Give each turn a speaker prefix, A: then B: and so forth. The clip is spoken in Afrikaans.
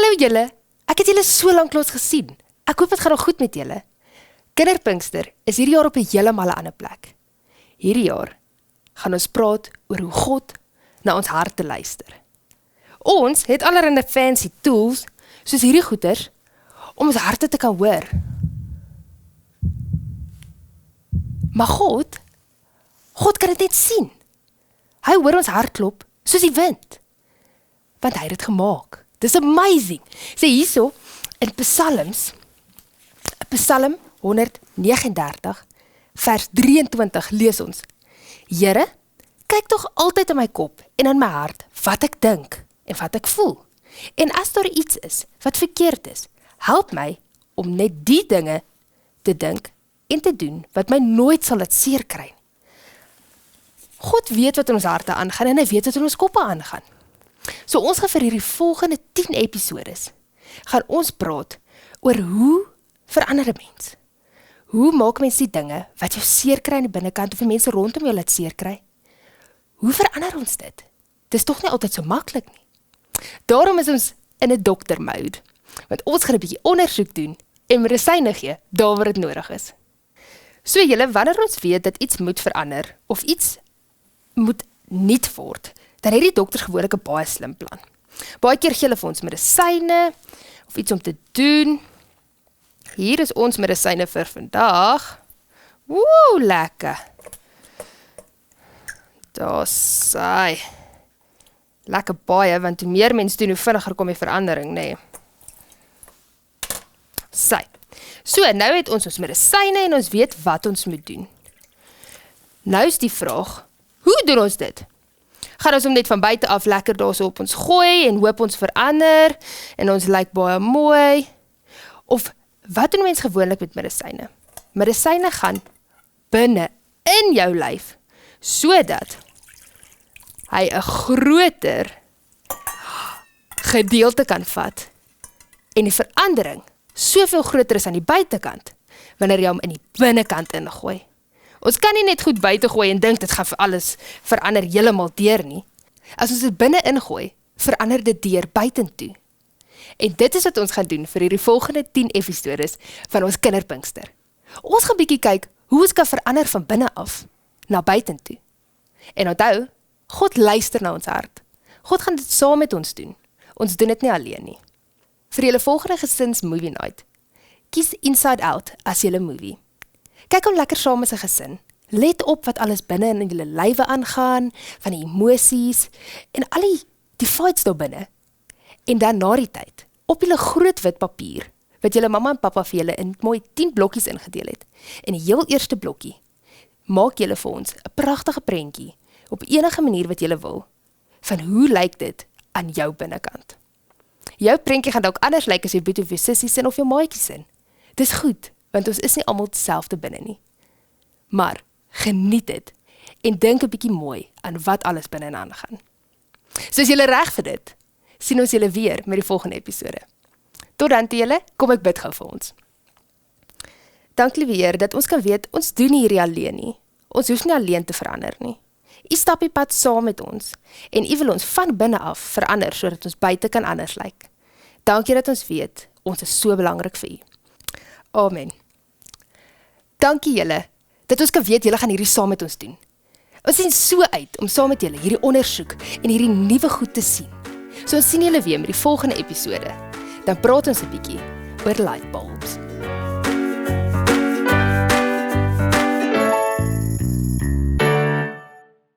A: Hallo julle, ek het julle so lanklaas gesien. Ek hoop het gaan nog goed met julle. Kinderpinkster is hierdie jaar op 'n heeltemal ander plek. Hierdie jaar gaan ons praat oor hoe God na ons harte luister. Ons het allerlei fancy tools, soos hierdie goeters, om ons harte te kan hoor. Maar God kan dit net sien. Hy hoor ons hartklop, soos die wind. Want hy het dit gemaak. Dis amazing. Sê hierso, in Psalm 139, vers 23, lees ons, Here, kyk tog altyd in my kop en in my hart, wat ek dink en wat ek voel. En as daar iets is, wat verkeerd is, help my om net die dinge te dink en te doen, wat my nooit sal laat seer kry. God weet wat in ons harte aangaan en hy weet wat in ons koppe aangaan. So ons gaan vir hierdie volgende 10 episodes, gaan ons praat oor hoe verander 'n mens. Hoe maak mens die dinge wat jou seer kry aan die binnekant of die mense rondom jou laat seer kry? Hoe verander ons dit? Dis tog nie altyd so maklik nie. Daarom is ons in 'n dokter-mode, want ons gaan 'n bietjie ondersoek doen en medisyne gee daar waar dit nodig is. So julle, wanneer ons weet dat iets moet verander of iets moet nuut word, dan het die dokters gewoonlik 'n baie slim plan. Baie keer gee hulle vir ons medisyne of iets om te doen. Hier is ons medisyne vir vandag. Woe, lekker. Daar saai. Lekker baie, want hoe meer mens doen, hoe vinniger kom die verandering, nee. Saai. So, nou het ons medisyne en ons weet wat ons moet doen. Nou is die vraag, hoe doen ons dit? Gaan ons hom net van buite af lekker daar so op ons gooi en hoop ons verander en ons lyk baie mooi? Of wat doen mens gewoonlik met medisyne? Medisyne gaan binne in jou lyf, sodat hy 'n groter gedeelte kan vat en die verandering soveel groter is aan die buitekant, wanneer jy hom in die binnekant ingooi. Ons kan nie net goed buite gooi en dink dit gaan vir alles verander heeltemal deur nie. As ons dit binne ingooi, verander dit deur buitentoe. En dit is wat ons gaan doen vir hierdie volgende 10 episodes van ons kinderpinkster. Ons gaan bietjie kyk hoe ons kan verander van binne af na buitentoe. En onthou, God luister na ons hart. God gaan dit saam met ons doen. Ons doen dit nie alleen nie. Vir julle volgende gesins movie night, kies Inside Out as julle movie. Kyk hom lekker saam as 'n gesin. Let op wat alles binne in julle lywe aangaan, van die emosies en al die fights daar binne. En dan na die tyd, op julle groot wit papier, wat julle mamma en pappa vir julle in mooi 10 blokkies ingedeel het. En die heel eerste blokkie, maak julle vir ons 'n pragtige prentjie, op enige manier wat julle wil, van hoe lyk dit aan jou binnekant. Jou prentjie gaan dalk anders lyk as jou boetie of jou sissie sin of jou maatjie sin. Dis goed, want ons is nie almal dieselfde binne nie. Maar, geniet dit, en dink 'n bietjie mooi aan wat alles binne aangaan. So as julle reg vir dit, sien ons julle weer met die volgende episode. Tot dan toe julle, kom ek bid gou vir ons. Dank liewe Heer, dat ons kan weet, ons doen nie hierdie alleen nie. Ons hoef nie alleen te verander nie. U stap die pad saam met ons, en u wil ons van binne af verander, sodat ons buite kan anders lyk. Dankie dat ons weet, ons is so belangrik vir u. Amen. Dankie julle, dat ons kan weet, julle gaan hierdie saam met ons doen. Ons sien so uit, om saam met julle hierdie ondersoek, en hierdie nuwe goed te sien. So ons sien julle weer met die volgende episode. Dan praat ons 'n bietjie oor lightbulbs.